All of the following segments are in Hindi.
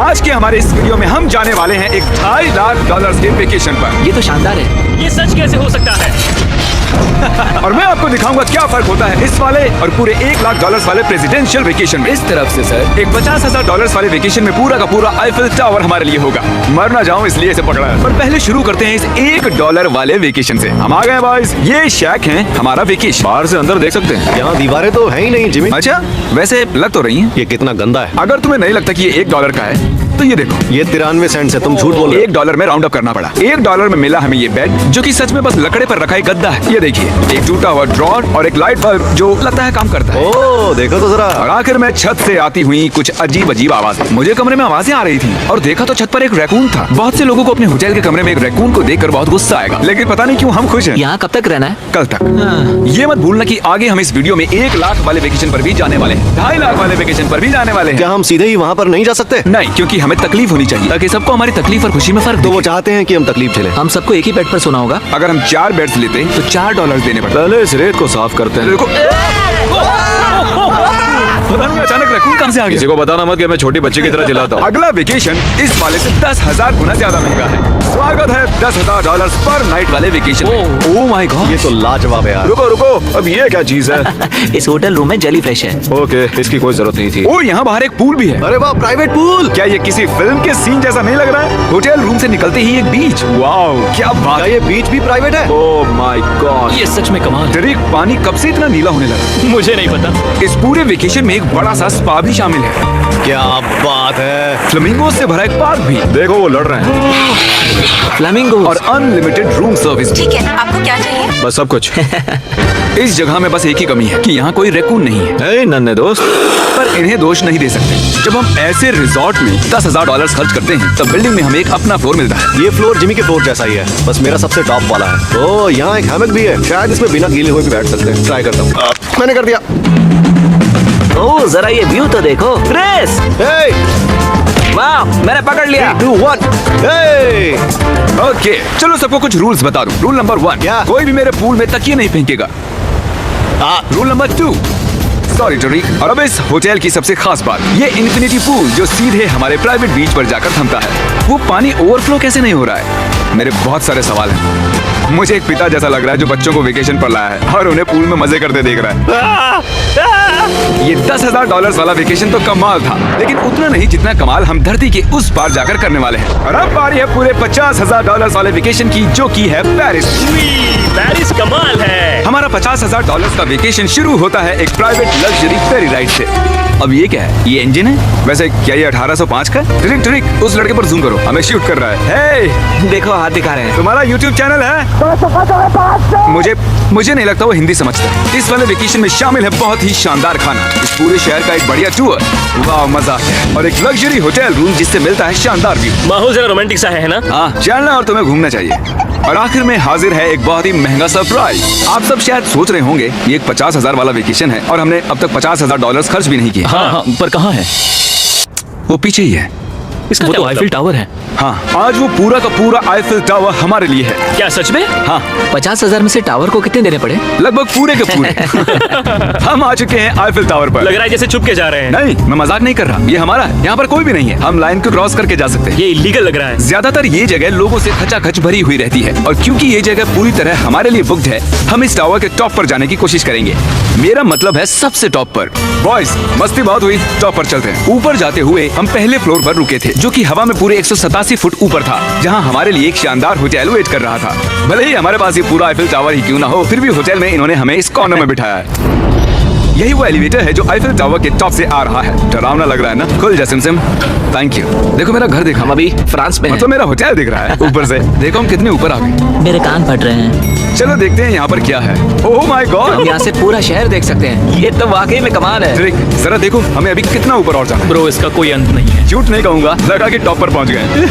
आज के हमारे इस वीडियो में हम जाने वाले हैं एक $2.5 लाख के वेकेशन पर। ये तो शानदार है। ये सच कैसे हो सकता है? और मैं आपको दिखाऊंगा क्या फर्क होता है इस वाले और पूरे $1 लाख वाले प्रेसिडेंशियल वेकेशन में। इस तरफ से सर एक $50,000 वाले वेकेशन में पूरा का पूरा आईफिल टावर हमारे लिए होगा। मर ना जाऊं इसलिए इसे पकड़ा है। पर पहले शुरू करते हैं इस $1 वाले वेकेशन से। हम आ गए बॉयज, ये शैक है हमारा वेकेशन। बाहर से अंदर देख सकते हैं। यहाँ दीवारें तो है ही नहीं जिमी। अच्छा, वैसे लग तो रही हैं। ये कितना गंदा है। अगर तुम्हें नहीं लगता कि ये $1 का है तो ये देखो, ये 93 सेंट है, तुम झूठ बोल रहे हो। $1 में राउंड अप करना पड़ा। $1 में मिला हमें ये बेड जो कि सच में बस लकड़े पर रखा एक गद्दा है। ये देखिए, एक टूटा हुआ ड्रॉर और एक लाइट बल्ब जो लगता है काम करता है। ओह देखो तो जरा। और आखिर में छत से आती हुई कुछ अजीब अजीब आवाजें। मुझे कमरे में आवाजें आ रही थी और देखा तो छत पर एक रैकून था। बहुत से लोगों को अपने होटल के कमरे में एक रैकून को देखकर बहुत गुस्सा आएगा, लेकिन पता नहीं क्यों हम खुश हैं। यहाँ कब तक रहना है? कल तक। ये मत भूलना कि आगे हम इस वीडियो में $1 लाख वाले वेकेशन पर भी जाने वाले हैं, $2.5 लाख वाले वेकेशन पर भी जाने वाले हैं। क्या हम सीधे ही वहाँ पर नहीं जा सकते? नहीं, क्योंकि हमें तकलीफ होनी चाहिए ताकि सबको हमारी तकलीफ और खुशी में फर्क तो वो दिखे। चाहते हैं कि हम तकलीफ झेलें। हम सबको एक ही बेड पर सोना होगा। अगर हम 4 बेड्स लेते तो $4 देने पड़ते। पहले इस रेत को साफ करते हैं। देखो, पता नहीं अचानक रैकून कहाँ से आ गया। किसी को बताना मत कि मैं छोटी बच्चे की तरह चिल्लाता हूँ। अगला वेकेशन इस वाले से 10,000 गुना ज्यादा महंगा है। स्वागत है $10,000 पर नाइट वाले वेकेशन में। ओह माय गॉड, ये तो लाजवाब है यार। रुको रुको, अब ये क्या चीज है? इस होटल रूम में जेली फ्रेश है। ओके, इसकी कोई जरूरत नहीं थी। और यहाँ बाहर एक पूल भी है। अरे वाह, प्राइवेट पूल। क्या ये किसी फिल्म के सीन जैसा नहीं लग रहा है? होटल रूम से निकलते ही एक बीच। वाओ, क्या बात क्या है। ये बीच भी प्राइवेट है? ओह माय गॉड, ये सच में कमाल है। डरिक, पानी कब से इतना नीला होने लगा? मुझे नहीं पता। इस पूरे वेकेशन में एक बड़ा सा स्पा भी शामिल है। क्या बात है। फ्लेमिंगो से भरा एक पार्क भी। देखो वो लड़ रहे हैं। फ्लेमिंगो और अनलिमिटेड रूम सर्विस भी। ठीक है, आपको क्या चाहिए? बस सब कुछ। इस जगह में बस एक ही कमी है कि यहाँ कोई रैकून नहीं है। हे नन्हे दोस्त, पर इन्हें दोष नहीं दे सकते। जब हम ऐसे रिजॉर्ट में $10,000 खर्च करते हैं तब बिल्डिंग में हमें एक अपना फ्लोर मिलता है। ये फ्लोर जिमी के फ्लोर जैसा ही है, बस मेरा सबसे टॉप वाला है। ओह, यहाँ एक हैमक भी है, शायद इसमें बिना गीले हुए भी बैठ सकते हैं। ट्राई करता हूँ। मैंने कर दिया। ओह जरा ये व्यू तो देखो। क्रिस, हे, वाह, मैंने पकड़ लिया। 3, 2, 1, हे। ओके, चलो सबको कुछ रूल्स बता दूं। रूल नंबर 1, क्या? कोई भी मेरे पूल में तकिए नहीं फेंकेगा। रूल नंबर 2, सॉरी टरीक। और अब इस होटल की सबसे खास बात, ये इन्फिनिटी पूल जो सीधे हमारे प्राइवेट बीच पर जाकर थमता है। वो पानी ओवरफ्लो कैसे नहीं हो रहा है? मेरे बहुत सारे सवाल हैं। मुझे एक पिता जैसा लग रहा है जो बच्चों को वेकेशन पर लाया है और उन्हें पूल में मजे करते देख रहा है। ये $10,000 वाला वेकेशन तो कमाल था, लेकिन उतना नहीं जितना कमाल हम धरती के उस पार जाकर करने वाले हैं। और अब बारी है पूरे $50,000 वाले वेकेशन की, जो की है पेरिस। पेरिस कमाल है। हमारा $50,000 का वेकेशन शुरू होता है एक प्राइवेट लग्जरी फेरी राइड से। अब ये क्या है? ये इंजन है? वैसे क्या ये 1805 का है? ट्रिक ट्रिक, उस लड़के पर जूम करो, हमें शूट कर रहा है। हे, देखो हाथ दिखा रहे हैं। तुम्हारा YouTube चैनल है? मुझे नहीं लगता वो हिंदी समझता है। इस वाले वेकेशन में शामिल है बहुत ही शानदार खाना, इस पूरे शहर का एक बढ़िया टूर, वाह मजा, और एक लग्जरी होटल रूम जिससे मिलता है शानदार व्यू। माहौल जरा रोमांटिक सा है ना? हाँ, चलना और तुम्हें घूमना चाहिए। और आखिर में हाजिर है एक बहुत ही महंगा सरप्राइज। आप सब शायद सोच रहे होंगे ये एक $50,000 वाला वेकेशन है और हमने अब तक $50,000 खर्च भी नहीं किए। हाँ, पर कहाँ है? वो पीछे ही है। इसका वो क्या तो आईफिल मतलब? टावर है। हाँ, आज वो पूरा का पूरा आईफिल टावर हमारे लिए है। क्या सच में? हाँ, 50,000 में से टावर को कितने देने पड़े? लगभग पूरे के पूरे। हम आ चुके हैं आईफिल टावर पर। लग रहा है जैसे छुप के जा रहे हैं। नहीं, मैं मजाक नहीं कर रहा, ये हमारा है। यहाँ पर कोई भी नहीं है, हम लाइन को क्रॉस करके जा सकते हैं। ये इलीगल लग रहा है। ज्यादातर ये जगह लोगों से खचाखच भरी हुई रहती है और क्योंकि ये जगह पूरी तरह हमारे लिए बुक्ड है, हम इस टावर के टॉप पर जाने की कोशिश करेंगे। मेरा मतलब है सबसे टॉप पर। बॉयज, मस्ती बहुत हुई, टॉप पर चलते हैं। ऊपर जाते हुए हम पहले फ्लोर पर रुके थे, जो कि हवा में पूरे 187 फुट ऊपर था, जहां हमारे लिए एक शानदार होटल वेट कर रहा था। भले ही हमारे पास ये पूरा आईफिल टावर ही क्यों ना हो, फिर भी होटल में इन्होंने हमें इस कॉर्नर में बिठाया है। यही वो एलिवेटर है जो आईफिल टावर के टॉप से आ रहा है। डरावना लग रहा है ना? खुल जा सिम। Thank you. देखो मेरा घर देखो, हम अभी फ्रांस में हैं। मतलब मेरा होटल दिख रहा है ऊपर से। देखो हम कितने ऊपर आ गए। मेरे कान फट रहे हैं। चलो देखते हैं यहाँ पर क्या है। ओह माय हम गॉड, यहाँ से पूरा शहर देख सकते हैं। ये तो वाकई में कमाल है। ट्रिक, जरा देखो हमें अभी कितना ऊपर और जाना है। ब्रो, इसका कोई अंत नहीं है। झूठ नहीं कहूंगा, लगा कि टॉप पर पहुंच गए।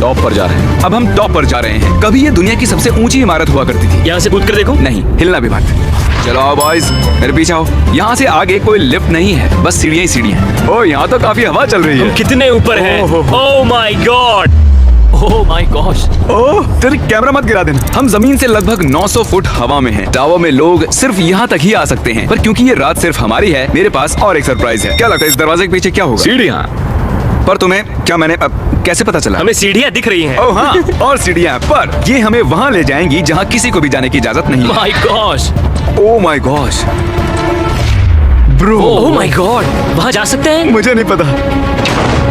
टॉप पर जा रहे हैं। अब हम टॉप पर जा रहे हैं। कभी ये दुनिया की सबसे ऊंची इमारत हुआ करती थी। यहाँ से कूद कर देखो। नहीं, हिलना भी मत। चलो आओ बॉयज, मेरे पीछे आओ। यहाँ से आगे कोई लिफ्ट नहीं है, बस सीढ़ियां ही सीढ़ियां। ओह, यहाँ तो काफी हवा चल रही है। कितने ऊपर है? Oh. Oh my god. Oh my gosh. Oh, तेरी कैमरा मत गिरा देना। हम जमीन से लगभग 900 फुट हवा में हैं। टावर में लोग सिर्फ यहाँ तक ही आ सकते हैं, पर क्योंकि ये रात सिर्फ हमारी है, मेरे पास और एक सरप्राइज है। क्या लगता है इस दरवाजे के पीछे क्या होगा? सीढ़ियाँ। पर तुम्हें क्या मैंने कैसे पता चला? हमें सीढ़ियाँ दिख रही हैं। ओह हाँ, और सीढ़ियाँ, पर ये हमें वहाँ ले जाएंगी जहाँ किसी को भी जाने की इजाजत नहीं है। My gosh, oh my gosh bro, oh my God, वहाँ जा सकते हैं? मुझे नहीं पता।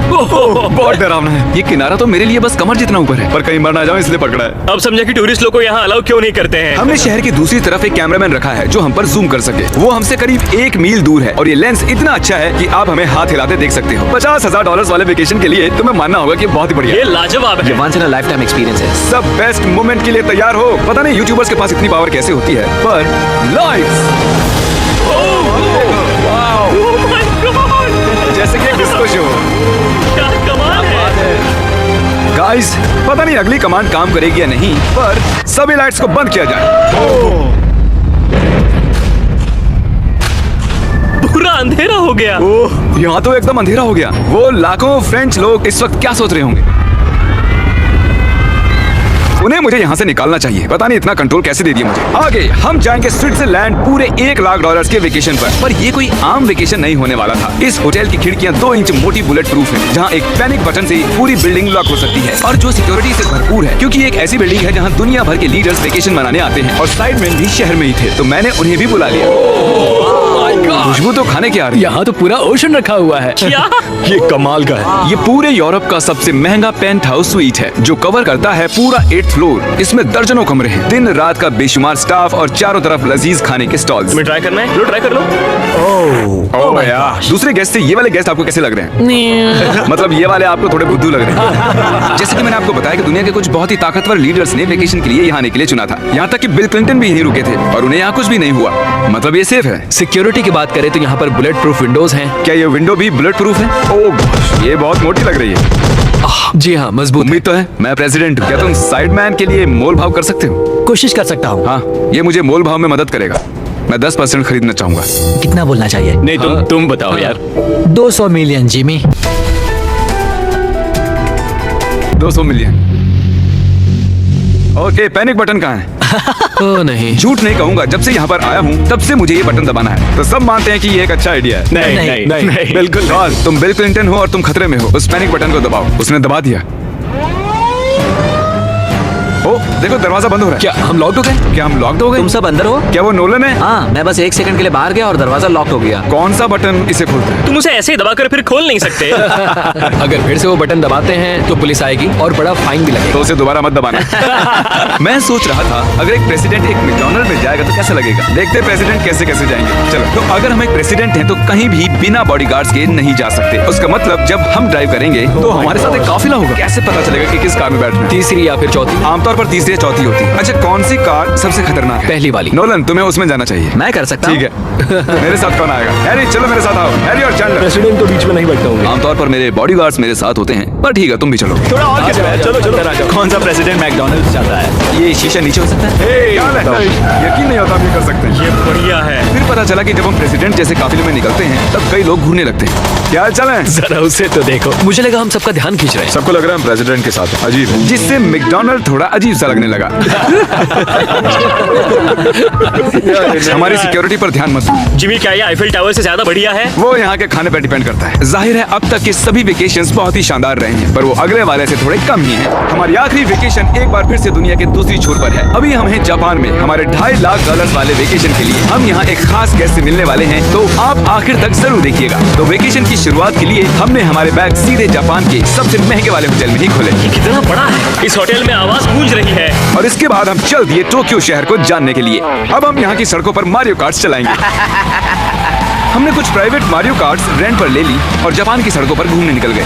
बहुत डरावना है। ये किनारा तो मेरे लिए बस कमर जितना ऊपर है, पर कहीं मर ना जाऊं इसलिए पकड़ा है। अब समझा कि टूरिस्ट लोग को यहाँ अलाउ क्यों नहीं करते हैं। हमने शहर की दूसरी तरफ एक कैमरामैन रखा है जो हम पर जूम कर सके। वो हमसे करीब 1 मील दूर है और ये लेंस इतना अच्छा है कि आप हमें हाथ हिलाते देख सकते हो। $50,000 वाले वेकेशन के लिए तुम्हें मानना होगा कि बहुत ही बढ़िया ये है। लाजवाब है। Once in a lifetime experience है। सब बेस्ट मोमेंट के लिए तैयार हो। पता नहीं यूट्यूबर्स के पास इतनी पावर कैसे होती है, पर लाइट्स Oh my God, जैसे कि डिस्को शो। क्या कमाल है। गाइस, पता नहीं अगली कमांड काम करेगी या नहीं, पर सभी लाइट्स को बंद किया जाए। पूरा अंधेरा हो गया। ओह, यहाँ तो एकदम अंधेरा हो गया। वो लाखों फ्रेंच लोग इस वक्त क्या सोच रहे होंगे? उन्हें मुझे यहाँ से निकालना चाहिए। पता नहीं इतना कंट्रोल कैसे दे दिया मुझे। आगे हम जाएंगे स्विट्जरलैंड पूरे $1 लाख के वेकेशन पर ये कोई आम वेकेशन नहीं होने वाला था। इस होटल की खिड़कियाँ 2 इंच मोटी बुलेट प्रूफ है, जहाँ एक पैनिक बटन से पूरी बिल्डिंग लॉक हो सकती है, और जो सिक्योरिटी से भरपूर है, क्योंकि एक ऐसी बिल्डिंग है जहाँ दुनिया भर के लीडर्स वेकेशन मनाने आते हैं। और साइडमैन भी शहर में ही थे, तो मैंने उन्हें भी बुला लिया। खुशबू तो खाने की आ रही है। यहाँ तो पूरा ओशन रखा हुआ है। क्या? ये कमाल का है। ये पूरे यूरोप का सबसे महंगा पेंट हाउस स्वीट है जो कवर करता है पूरा 8th फ्लोर। इसमें दर्जनों कमरे हैं, दिन रात का बेशुमार स्टाफ और चारों तरफ लजीज खाने के स्टॉल्स। तुम्हें ट्राई करना है? लो ट्राई कर लो। ओह भैया, दूसरे गेस्ट से ये वाले गेस्ट आपको कैसे लग रहे हैं? मतलब ये वाले आपको थोड़े बुद्धू लग रहे हैं। जैसे कि मैंने आपको बताया कि दुनिया के कुछ बहुत ही ताकतवर लीडर्स ने वेकेशन के लिए यहाँ आने के लिए चुना था। यहाँ तक कि बिल क्लिंटन भी यहीं रुके थे और उन्हें यहाँ कुछ भी नहीं हुआ। मतलब ये सेफ है। सिक्योरिटी की बात करें तो यहाँ पर बुलेट प्रूफ विंडोज हैं। क्या ये विंडो भी बुलेट प्रूफ है? ओह, ये बहुत मोटी लग रही है। जी हाँ, मजबूत है। उम्मीद तो है। मैं प्रेसिडेंट हूँ, क्या तुम साइडमैन के लिए मोल भाव कर सकते हो? कोशिश कर सकता हूँ। हाँ, ये मुझे मोल भाव में मदद करेगा। मैं 10% खरीदना चाहूंगा। कितना बोलना चाहिए? नहीं, तुम बताओ यार। 200 million Jimmy. 200 million. Okay, panic button कहाँ है? ओ नहीं, झूठ नहीं कहूंगा, जब से यहाँ पर आया हूँ तब से मुझे ये बटन दबाना है। तो सब मानते हैं कि ये एक अच्छा आइडिया है। नहीं, बिल्कुल नहीं। तुम बिल क्लिंटन हो और तुम खतरे में हो। उस पैनिक बटन को दबाओ। उसने दबा दिया। ओ, देखो दरवाजा बंद हो रहा है। क्या हम लॉक हो गए? क्या हम लॉक्ड हो गए? तुम सब अंदर हो? क्या वो नोलन है? हाँ, मैं बस 1 सेकंड के लिए बाहर गया और दरवाजा लॉक हो गया। कौन सा बटन इसे खोलता है? तुम उसे ऐसे ही दबाकर फिर खोल नहीं सकते। अगर फिर से वो बटन दबाते हैं तो पुलिस आएगी और बड़ा फाइन भी लगेगा। तो उसे दोबारा मत दबाना। मैं सोच रहा था अगर एक प्रेसिडेंट एक मैकडॉनल्ड में जाएगा तो कैसा लगेगा। देखते प्रेसिडेंट कैसे कैसे जाएंगे। चलो, तो अगर हम एक प्रेसिडेंट हैं तो कहीं भी बिना बॉडीगार्ड्स के नहीं जा सकते। उसका मतलब जब हम ड्राइव करेंगे तो हमारे साथ एक काफिला होगा। कैसे पता चलेगा कि किस कार में बैठना है? तीसरी या फिर चौथी? आमतौर पर तीसरी या चौथी होती है। अच्छा, कौन सी कार सबसे खतरनाक है? पहली वाली। नोलन, तुम्हें उसमें जाना चाहिए। मैं कर सकता ठीक है। मेरे साथ कौन आएगा? हैरी, चलो मेरे साथ आओ। हैरी और चैंडलर। प्रेसिडेंट तो बीच में नहीं बैठता हूँ। आमतौर पर मेरे बॉडीगार्ड्स मेरे साथ होते हैं, पर ठीक है, तुम भी चलो। थोड़ा और खींचो यार, चलो चलो। कौन सा प्रेसिडेंट मैकडॉनल्ड्स चाहता है? ये शीशा नीचे हो सकता है? यकीन नहीं होता, आप ये कर सकते हैं। ये बढ़िया है। फिर पता चला कि जब हम प्रेसिडेंट जैसे काफिले में निकलते हैं तब कई लोग घूरने लगते हैं। क्या हाल चाल है? जरा उसे तो देखो। मुझे लगा हम सबका ध्यान खींच रहे हैं। सबको लग रहा है हम प्रेसिडेंट के साथ हैं। अजीब, जिससे मैकडॉनल्ड थोड़ा अजीब सा लगने लगा। हमारी सिक्योरिटी पर ध्यान मत दो। जिमी, क्या ये आईफिल टावर से ज्यादा बढ़िया है? वो यहाँ के खाने पर डिपेंड करता है। जाहिर है अब तक के सभी वेकेशंस बहुत ही शानदार रहे हैं, पर वो अगले वाले से थोड़े कम ही हैं। हमारी आखिरी वेकेशन एक बार फिर से दुनिया के दूसरी छोर पर है। अभी हम हैं जापान में। हमारे $2.5 लाख वाले वेकेशन के लिए हम यहाँ एक खास गेस्ट से मिलने वाले हैं, तो आप आखिर तक जरूर देखिएगा। तो वेकेशन की शुरुआत के लिए हमने हमारे बैग सीधे जापान के सबसे महंगे वाले होटल में ही खोले। ये कितना बड़ा है। इस होटल में आवाज गूंज रही है। और इसके बाद हम चल दिए टोक्यो शहर को जानने के लिए। अब हम यहाँ की सड़कों पर मारियो कार्ट्स चलाएंगे। हमने कुछ प्राइवेट मारियो कार्ट्स रेंट पर ले ली और जापान की सड़कों पर घूमने निकल गए।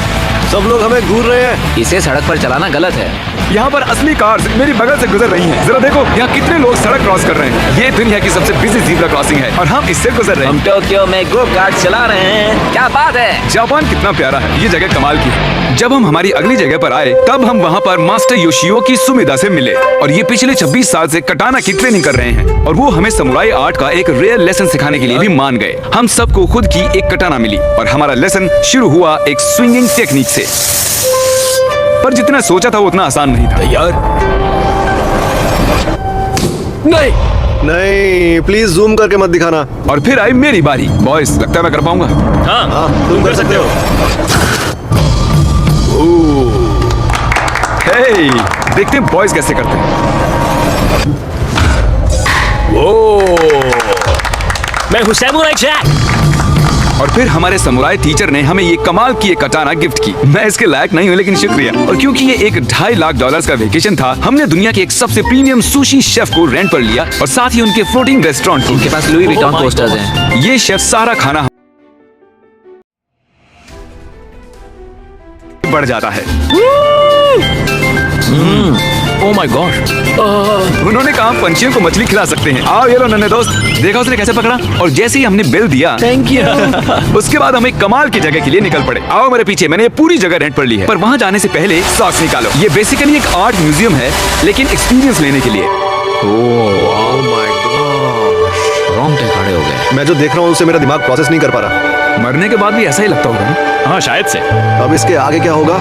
सब लोग हमें घूर रहे हैं। इसे सड़क पर चलाना गलत है। यहाँ पर असली कार्स मेरी बगल से गुजर रही हैं। जरा देखो यहाँ कितने लोग सड़क क्रॉस कर रहे हैं। ये दुनिया की सबसे बिजी ज़ीब्रा क्रॉसिंग है और हम इससे गुजर रहे हम हैं। टोक्यो में गो कार्ट चला रहे हैं। क्या बात है। जापान कितना प्यारा है। ये जगह कमाल की है। जब हम हमारी अगली जगह पर आए तब हम वहाँ पर मास्टर योशियो की सुमिदा से मिले और ये पिछले 26 साल से कटाना की ट्रेनिंग कर रहे हैं और वो हमें समुराई आर्ट का एक रेयर लेसन सिखाने के लिए भी मान गए। हम सबको खुद की एक कटाना मिली और हमारा लेसन शुरू हुआ एक स्विंगिंग टेक्निक से। पर जितना सोचा था वो उतना आसान नहीं था। यार नहीं, प्लीज जूम करके मत दिखाना। और फिर आई मेरी बारी। बॉयज, लगता है मैं कर पाऊंगा। हाँ, तुम कर सकते हो। देखते हैं बॉयज कैसे करते हैं। मैं हूँ सैमुराई जैक। और फिर हमारे समुराई टीचर ने हमें ये कमाल की एक कटाना गिफ्ट की। मैं इसके लायक नहीं हूँ, लेकिन शुक्रिया। और क्योंकि ये एक $2.5 लाख का वेकेशन था, हमने दुनिया के एक सबसे प्रीमियम सुशी शेफ को रेंट पर लिया और साथ ही उनके फ्लोटिंग रेस्टोरेंट को। उनके पास लुई विटॉन पोस्टर्स हैं। ये शेफ सारा खाना बढ़ जाता है। ओह माय गॉड। उन्होंने कहा पंछियों को मछली खिला सकते हैं। आओ ये लो नन्हे दोस्त, देखा उसने कैसे पकड़ा। और जैसे ही हमने बिल दिया, थैंक यू। उसके बाद हम एक कमाल की जगह के लिए निकल पड़े। आओ मेरे पीछे, मैंने ये पूरी जगह रेंट पर ली है। पर वहाँ जाने से पहले सॉक्स निकालो। ये बेसिकली एक आर्ट म्यूजियम है, लेकिन एक्सपीरियंस लेने के लिए। ओह माय गॉड, रोंगटे खड़े हो गए। मैं जो देख रहा हूँ उसे मेरा दिमाग प्रोसेस नहीं कर पा रहा। मरने के बाद भी ऐसा ही लगता होगा ना? हाँ शायद से। अब इसके आगे क्या होगा?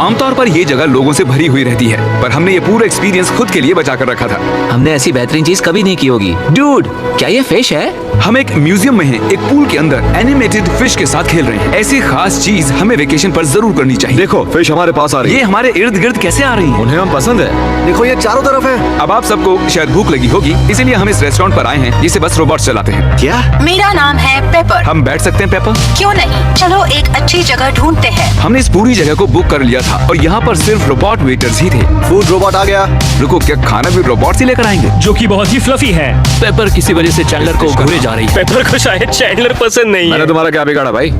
आमतौर पर ये जगह लोगों से भरी हुई रहती है, पर हमने ये पूरा एक्सपीरियंस खुद के लिए बचा कर रखा था। हमने ऐसी बेहतरीन चीज कभी नहीं की होगी। डूड, क्या ये फिश है? हम एक म्यूजियम में हैं, एक पूल के अंदर एनिमेटेड फिश के साथ खेल रहे हैं। ऐसी खास चीज हमें वेकेशन पर जरूर करनी चाहिए। देखो फिश हमारे पास आ रही ये है। हमारे इर्द गिर्द कैसे आ रही हैं? उन्हें हम पसंद है। देखो ये चारों तरफ है। अब आप सबको शायद भूख लगी होगी, इसीलिए हम इस रेस्टोरेंट पर आए हैं जिसे बस रोबोट चलाते हैं। क्या? मेरा नाम है पेपर। हम बैठ सकते हैं पेपर? क्यों नहीं, चलो एक अच्छी जगह ढूंढते हैं। हमने इस पूरी जगह को बुक कर लिया था और यहाँ पर सिर्फ रोबोट वेटर्स ही थे। फूड रोबोट आ गया। रुको, क्या खाना भी रोबोट से लेकर आएंगे? जो कि बहुत ही फ्लफी है। पेपर किसी वजह से चैंडलर को घूरे जा रही है। पेपर को शायद चैंडलर पसंद नहीं है। तुम्हारा क्या बिगाड़ा भाई?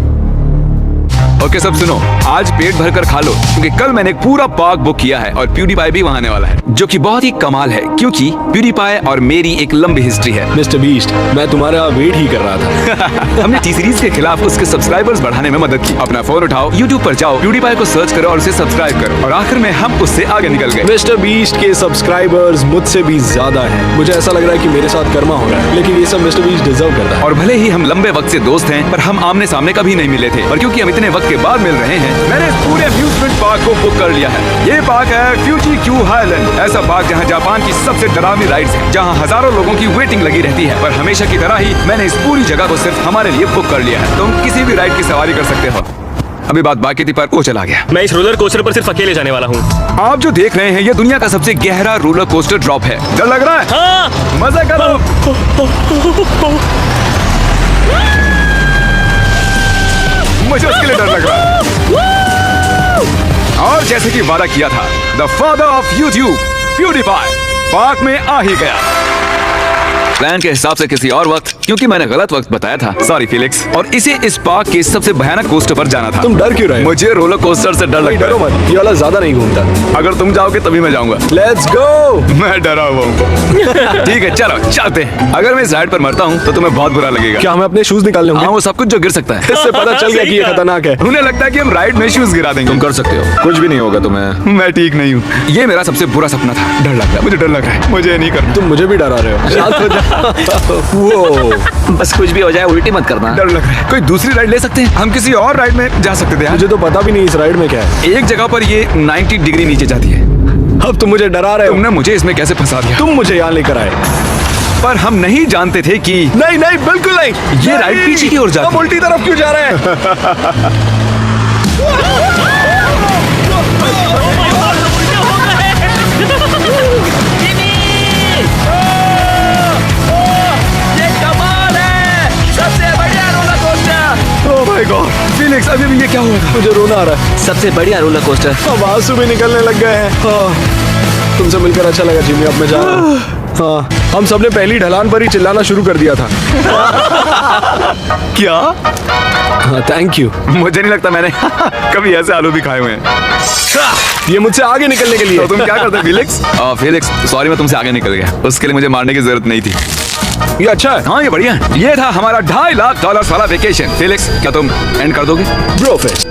ओके सब सुनो, आज पेट भर कर खा लो, क्योंकि कल मैंने एक पूरा पार्क बुक किया है और प्यूडीपाई भी वहाँ आने वाला है, जो कि बहुत ही कमाल है, क्योंकि प्यूडीपाई और मेरी एक लंबी हिस्ट्री है। मिस्टर बीस्ट, मैं तुम्हारा वेट ही कर रहा था। हमने टी सीरीज के खिलाफ उसके सब्सक्राइबर्स बढ़ाने में मदद की। अपना फोन उठाओ, YouTube पर जाओ, प्यूडीपाई को सर्च करो और उसे सब्सक्राइब करो। और आखिर में हम उससे आगे निकल गए। मिस्टर बीस्ट के सब्सक्राइबर्स मुझसे भी ज्यादा हैं। मुझे ऐसा लग रहा है कि मेरे साथ कर्मा हो रहा है, लेकिन ये सब मिस्टर बीस्ट डिजर्व करता है। और भले ही हम लंबे वक्त से दोस्त हैं, पर हम आमने सामने कभी नहीं मिले थे। और क्योंकि हम इतने वक्त के बाद मिल रहे हैं, मैंने इस पूरे अम्यूजमेंट पार्क को बुक कर लिया है। ये पार्क है फ्यूजी क्यू हाईलैंड, ऐसा पार्क जहाँ जापान की सबसे डरावनी राइड्स हैं, जहाँ हजारों लोगों की वेटिंग लगी रहती है। पर हमेशा की तरह ही मैंने इस पूरी जगह को सिर्फ हमारे लिए बुक कर लिया है। तुम किसी भी राइड की सवारी कर सकते हो। अभी बात बाकी थी, पर वो चला गया। मैं इस रोलर कोस्टर पर सिर्फ अकेले जाने वाला हूँ। आप जो देख रहे हैं, ये दुनिया का सबसे गहरा रोलर कोस्टर ड्रॉप है। डर लग रहा है? हाँ। मजा करो। मुझे उसके लिए डर लग रहा है। और जैसे कि वादा किया था, the father of YouTube PewDiePie park में आ ही गया। प्लान के हिसाब से किसी और वक्त, क्योंकि मैंने गलत वक्त बताया था, सॉरी फिलिक्स। और इसे इस पार्क के सबसे भयानक कोस्टर पर जाना था। तुम डर क्यों रहे हो? मुझे रोलर कोस्टर से डर लगता डरो है। मत, ये वाला ज्यादा नहीं घूमता। अगर तुम जाओगे तभी मैं जाऊंगा। Let's go. मैं डरा हुआ हूँ। ठीक है चलो चलते हैं। अगर मैं इस राइड पर मरता हूँ तो तुम्हें बहुत बुरा लगेगा। क्या हमें अपने शूज निकालने होंगे? हाँ, वो सब कुछ जो गिर सकता है। इससे पता चल गया कि ये खतरनाक है। उन्हें लगता है कि हम राइड में शूज गिरा देंगे। तुम कर सकते हो, कुछ भी नहीं होगा तुम्हें। मैं ठीक नहीं हूँ। ये मेरा सबसे बुरा सपना था। डर लग रहा है, मुझे डर लग रहा है। मुझे नहीं करना। तुम मुझे भी डरा रहे हो। शांत हो जाओ। वो बस कुछ भी हो जाए उल्टी मत करना। डर लग रहा है। कोई दूसरी राइड ले सकते हैं? हम किसी और राइड में जा सकते थे यार। मुझे तो पता भी नहीं इस राइड में क्या है। एक जगह पर ये 90 डिग्री नीचे जाती है। अब तुम मुझे डरा रहे हो। तुमने मुझे इसमें कैसे फंसा दिया? तुम मुझे यहाँ लेकर आए। पर हम नहीं जानते थे कि नहीं नहीं, बिल्कुल नहीं। ये राइड पीछे की ओर जाती अब उल्टी तरफ क्यों जा रहे हैं? ओह माय गॉड फिलिक्स, अभी भी ये क्या हुआ था? मुझे रोना आ रहा है। सबसे बढ़िया रोलर कोस्टर। अब आंसू भी निकलने लग गए हैं। हाँ, तुमसे मिलकर अच्छा लगा जिमी। अब मैं जा रहा हूँ। हाँ, हम सबने पहली ढलान पर ही चिल्लाना शुरू कर दिया था। क्या? हाँ, थैंक यू। मुझे नहीं लगता मैंने कभी ऐसे आलू भी खाए हुए हैं। ये मुझसे आगे निकलने के लिए। तो तुम क्या करते फिलिक्स? फिलिक्स सॉरी, मैं तुमसे आगे निकल गया। उसके लिए मुझे मारने की जरूरत नहीं थी। ये अच्छा है। हाँ ये बढ़िया है। ये था हमारा $2.5 लाख वाला वेकेशन। फिलिक्स, क्या तुम एंड कर दोगे? Bro fist.